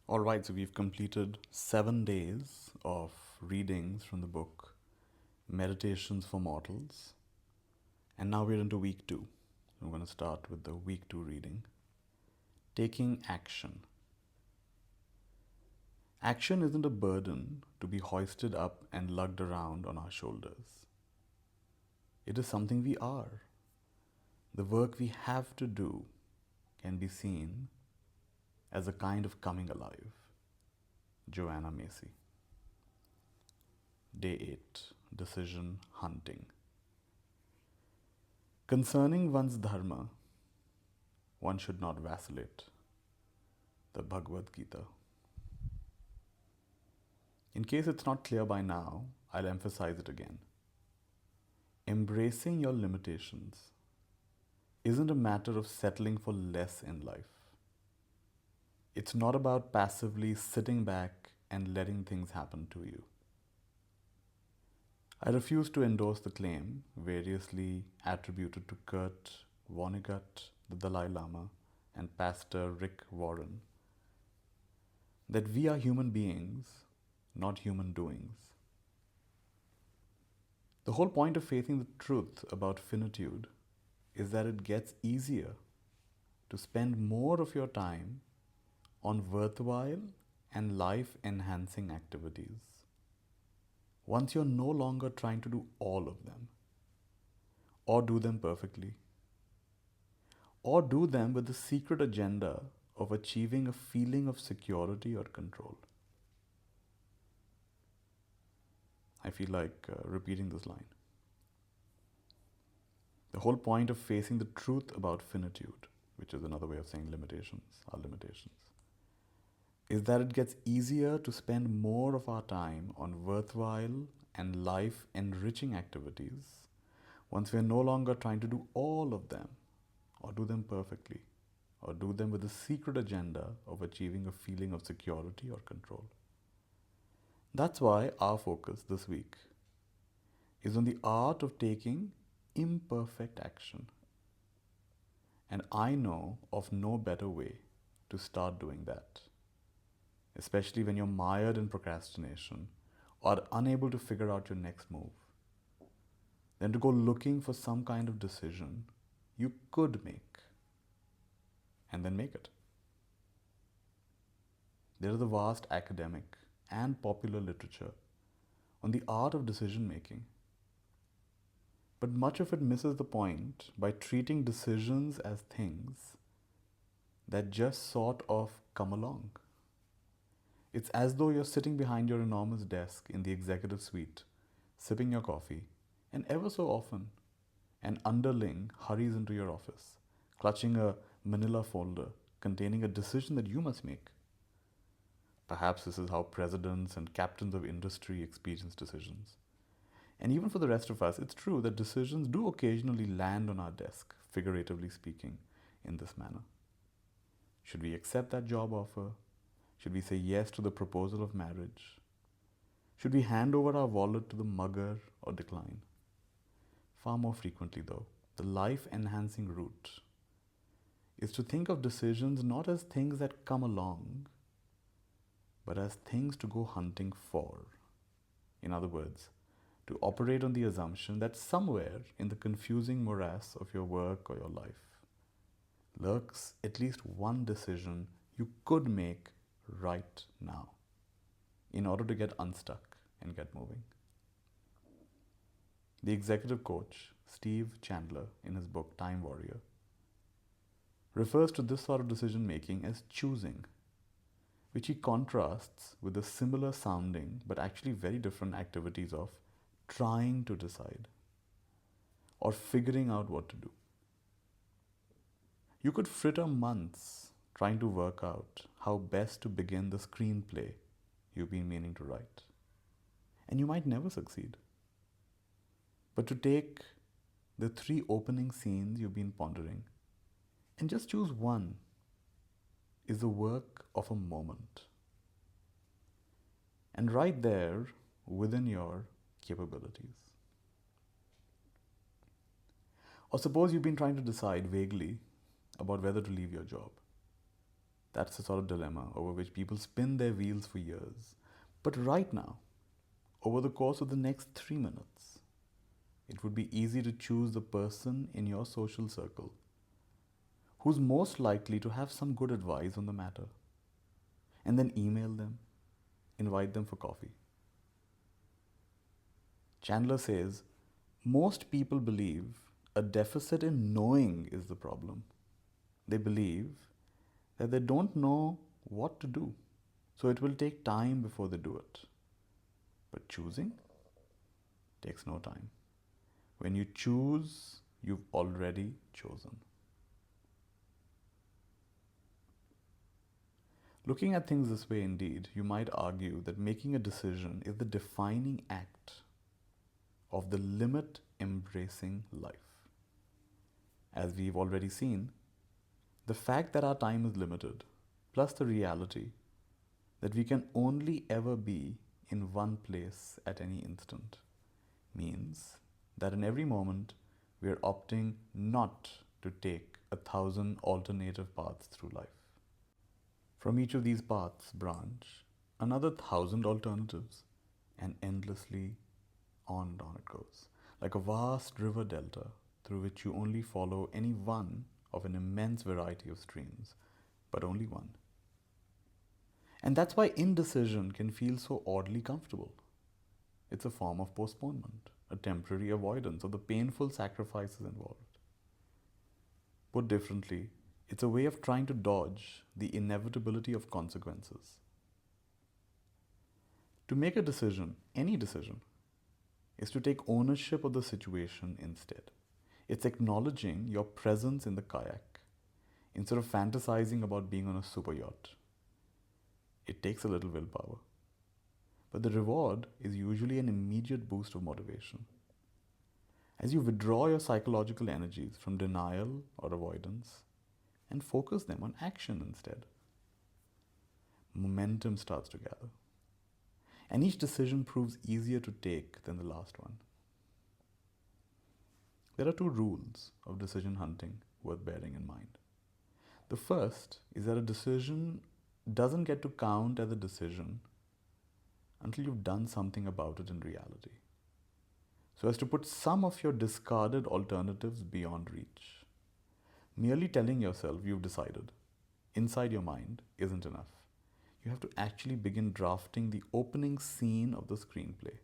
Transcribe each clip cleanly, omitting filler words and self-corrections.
All right, so we've completed 7 days of readings from the book Meditations for Mortals, and now we're into week two. I'm going to start with the week two reading. Taking action. Action isn't a burden to be hoisted up and lugged around on our shoulders. It is something we are. The work we have to do can be seen as a kind of coming alive. Joanna Macy. Day 8. Decision hunting. Concerning one's dharma, one should not vacillate. The Bhagavad Gita. In case it's not clear by now, I'll emphasize it again. Embracing your limitations isn't a matter of settling for less in life. It's not about passively sitting back and letting things happen to you. I refuse to endorse the claim, variously attributed to Kurt Vonnegut, the Dalai Lama, and Pastor Rick Warren, that we are human beings, not human doings. The whole point of facing the truth about finitude is that it gets easier to spend more of your time on worthwhile and life-enhancing activities once you're no longer trying to do all of them, or do them perfectly, or do them with the secret agenda of achieving a feeling of security or control. I feel like repeating this line. The whole point of facing the truth about finitude, which is another way of saying limitations, our limitations, is that it gets easier to spend more of our time on worthwhile and life-enriching activities once we're no longer trying to do all of them, or do them perfectly, or do them with the secret agenda of achieving a feeling of security or control. That's why our focus this week is on the art of taking imperfect action. And I know of no better way to start doing that, especially when you're mired in procrastination or unable to figure out your next move, than to go looking for some kind of decision you could make and then make it. There is a vast academic and popular literature on the art of decision making, but much of it misses the point by treating decisions as things that just sort of come along. It's as though you're sitting behind your enormous desk in the executive suite, sipping your coffee, and ever so often, an underling hurries into your office, clutching a manila folder containing a decision that you must make. Perhaps this is how presidents and captains of industry experience decisions. And even for the rest of us, it's true that decisions do occasionally land on our desk, figuratively speaking, in this manner. Should we accept that job offer? Should we say yes to the proposal of marriage? Should we hand over our wallet to the mugger or decline? Far more frequently, though, the life-enhancing route is to think of decisions not as things that come along, but as things to go hunting for. In other words, to operate on the assumption that somewhere in the confusing morass of your work or your life lurks at least one decision you could make right now in order to get unstuck and get moving. The executive coach, Steve Chandler, in his book Time Warrior, refers to this sort of decision making as choosing, which he contrasts with the similar sounding but actually very different activities of trying to decide or figuring out what to do. You could fritter months trying to work out how best to begin the screenplay you've been meaning to write, and you might never succeed. But to take the 3 opening scenes you've been pondering and just choose one is the work of a moment. And right there within your capabilities. Or suppose you've been trying to decide vaguely about whether to leave your job. That's the sort of dilemma over which people spin their wheels for years. But right now, over the course of the next 3 minutes, it would be easy to choose the person in your social circle who's most likely to have some good advice on the matter, and then email them, invite them for coffee. Chandler says, most people believe a deficit in knowing is the problem. They believe that they don't know what to do, so it will take time before they do it. But choosing takes no time. When you choose, you've already chosen. Looking at things this way, indeed, you might argue that making a decision is the defining act of the limit embracing life. As we've already seen, the fact that our time is limited, plus the reality that we can only ever be in one place at any instant, means that in every moment we are opting not to take 1,000 alternative paths through life. From each of these paths branch another 1,000 alternatives, and endlessly on and on it goes, like a vast river delta through which you only follow any one of an immense variety of streams, but only one. And that's why indecision can feel so oddly comfortable. It's a form of postponement, a temporary avoidance of the painful sacrifices involved. Put differently, it's a way of trying to dodge the inevitability of consequences. To make a decision, any decision, is to take ownership of the situation instead. It's acknowledging your presence in the kayak instead of fantasizing about being on a super yacht. It takes a little willpower, but the reward is usually an immediate boost of motivation. As you withdraw your psychological energies from denial or avoidance and focus them on action instead, momentum starts to gather, and each decision proves easier to take than the last one. There are 2 rules of decision hunting worth bearing in mind. The first is that a decision doesn't get to count as a decision until you've done something about it in reality, so as to put some of your discarded alternatives beyond reach. Merely telling yourself you've decided inside your mind isn't enough. You have to actually begin drafting the opening scene of the screenplay,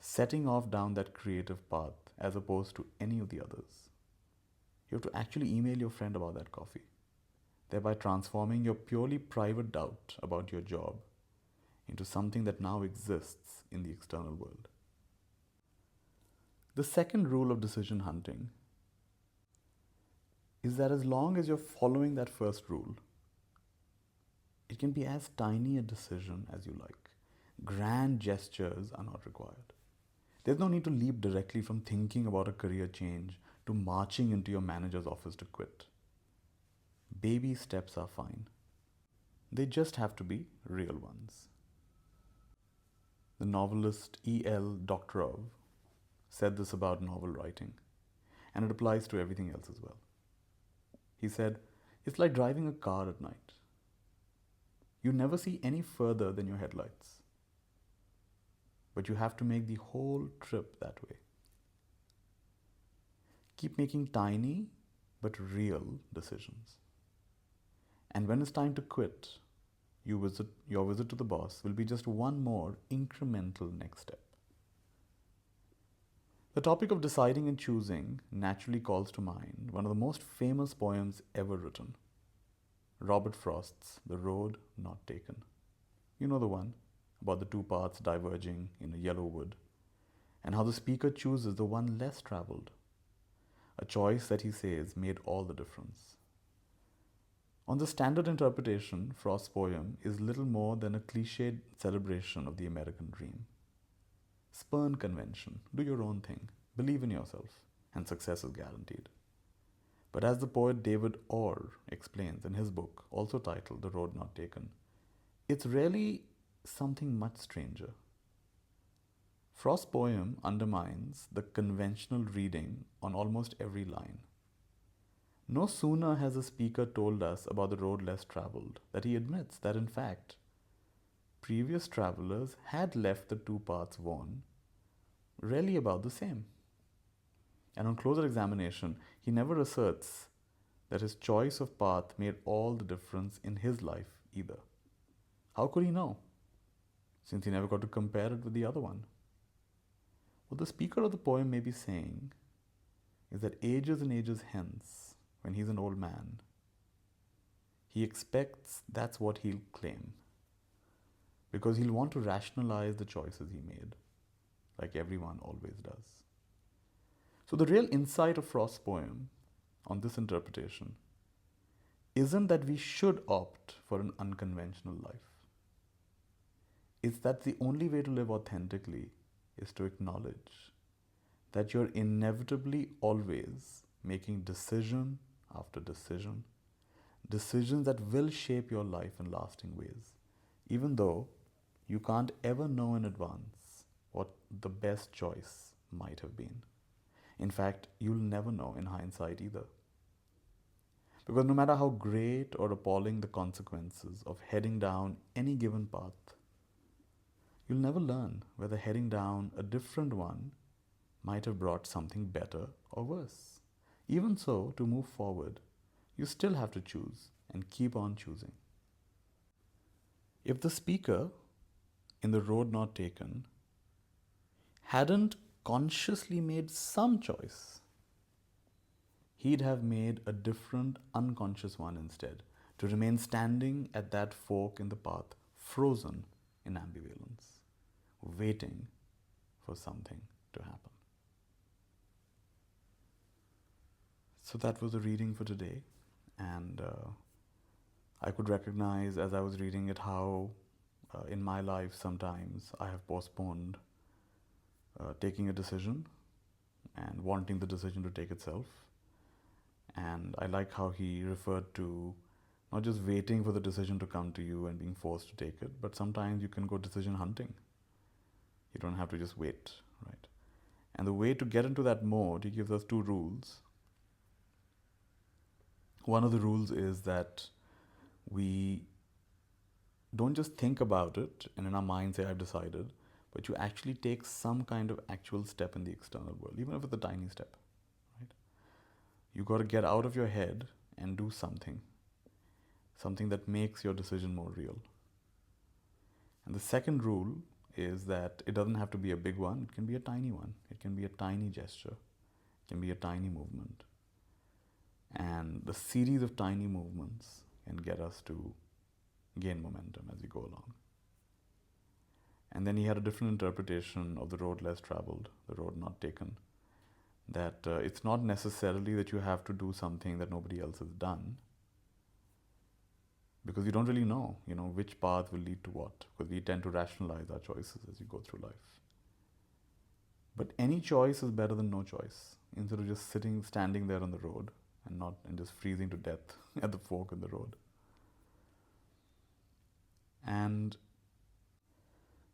setting off down that creative path as opposed to any of the others. You have to actually email your friend about that coffee, thereby transforming your purely private doubt about your job into something that now exists in the external world. The second rule of decision hunting is that as long as you're following that first rule, it can be as tiny a decision as you like. Grand gestures are not required. There's no need to leap directly from thinking about a career change to marching into your manager's office to quit. Baby steps are fine. They just have to be real ones. The novelist E.L. Doctorow said this about novel writing, and it applies to everything else as well. He said, it's like driving a car at night. You never see any further than your headlights, but you have to make the whole trip that way. Keep making tiny but real decisions. And when it's time to quit, your visit to the boss will be just one more incremental next step. The topic of deciding and choosing naturally calls to mind one of the most famous poems ever written, Robert Frost's The Road Not Taken. You know the one about the 2 paths diverging in a yellow wood, and how the speaker chooses the one less traveled, a choice that he says made all the difference. On the standard interpretation, Frost's poem is little more than a cliched celebration of the American dream. Spurn convention, do your own thing, believe in yourself, and success is guaranteed. But as the poet David Orr explains in his book, also titled The Road Not Taken, it's really something much stranger. Frost's poem undermines the conventional reading on almost every line. No sooner has the speaker told us about the road less traveled that he admits that in fact, previous travelers had left the two paths worn really about the same. And on closer examination, he never asserts that his choice of path made all the difference in his life either. How could he know, since he never got to compare it with the other one? What the speaker of the poem may be saying is that ages and ages hence, when he's an old man, he expects that's what he'll claim, because he'll want to rationalize the choices he made, like everyone always does. So the real insight of Frost's poem on this interpretation isn't that we should opt for an unconventional life. It's that the only way to live authentically is to acknowledge that you're inevitably always making decision after decision, decisions that will shape your life in lasting ways, even though you can't ever know in advance what the best choice might have been. In fact, you'll never know in hindsight either. Because no matter how great or appalling the consequences of heading down any given path, you'll never learn whether heading down a different one might have brought something better or worse. Even so, to move forward, you still have to choose and keep on choosing. If the speaker in The Road Not Taken hadn't consciously made some choice, he'd have made a different unconscious one instead, to remain standing at that fork in the path, frozen in ambivalence, waiting for something to happen. So that was the reading for today, and I could recognize as I was reading it how in my life sometimes I have postponed taking a decision and wanting the decision to take itself. And I like how he referred to not just waiting for the decision to come to you and being forced to take it, but sometimes you can go decision hunting. You don't have to just wait, right? And the way to get into that mode, he gives us 2 rules. One of the rules is that we don't just think about it and in our mind say, I've decided, but you actually take some kind of actual step in the external world, even if it's a tiny step, right? You got to get out of your head and do something that makes your decision more real. And the second rule is that it doesn't have to be a big one, it can be a tiny one. It can be a tiny gesture, it can be a tiny movement. And the series of tiny movements can get us to gain momentum as we go along. And then he had a different interpretation of the road less traveled, the road not taken, that it's not necessarily that you have to do something that nobody else has done, because you don't really know, which path will lead to what, because we tend to rationalize our choices as you go through life. But any choice is better than no choice, instead of just standing there on the road and just freezing to death at the fork in the road. And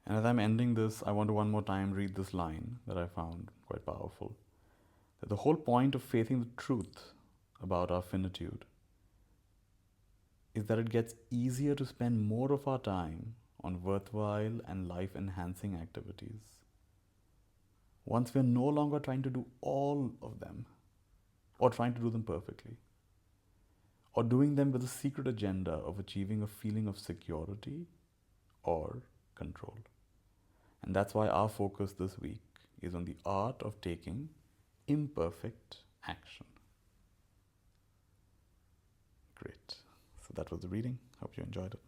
as I'm ending this, I want to one more time read this line that I found quite powerful. That the whole point of facing the truth about our finitude is that it gets easier to spend more of our time on worthwhile and life-enhancing activities once we're no longer trying to do all of them, or trying to do them perfectly, or doing them with a secret agenda of achieving a feeling of security or control. And that's why our focus this week is on the art of taking imperfect action. Great. So that was the reading. Hope you enjoyed it.